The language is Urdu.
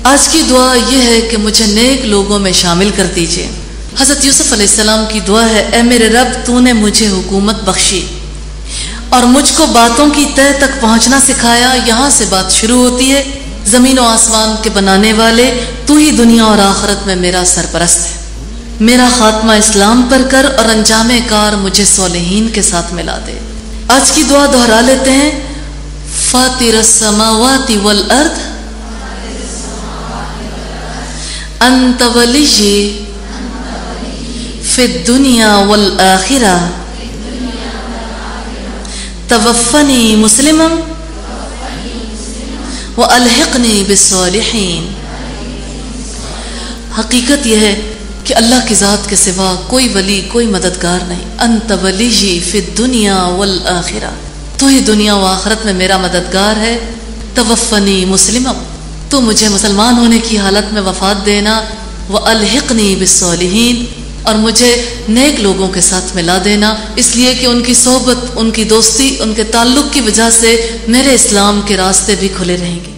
آج کی دعا یہ ہے کہ مجھے نیک لوگوں میں شامل کر دیجئے۔ حضرت یوسف علیہ السلام کی دعا ہے، اے میرے رب تو نے مجھے حکومت بخشی اور مجھ کو باتوں کی تہ تک پہنچنا سکھایا۔ یہاں سے بات شروع ہوتی ہے، زمین و آسمان کے بنانے والے تو ہی دنیا اور آخرت میں میرا سرپرست ہے، میرا خاتمہ اسلام پر کر اور انجام کار مجھے صالحین کے ساتھ ملا دے۔ آج کی دعا دہرا لیتے ہیں، فاطر السماوات والارض انت ولی فی الدنیا والآخرہ توفنی مسلما والحقنی بالصالحین۔ حقیقت یہ ہے کہ اللہ کی ذات کے سوا کوئی ولی، کوئی مددگار نہیں۔ انت ولی فی الدنیا والآخرہ، تو ہی دنیا و آخرت میں میرا مددگار ہے۔ توفنی مسلما، تو مجھے مسلمان ہونے کی حالت میں وفات دینا، والحقنی بالصالحین، اور مجھے نیک لوگوں کے ساتھ ملا دینا، اس لیے کہ ان کی صحبت، ان کی دوستی، ان کے تعلق کی وجہ سے میرے اسلام کے راستے بھی کھلے رہیں گے۔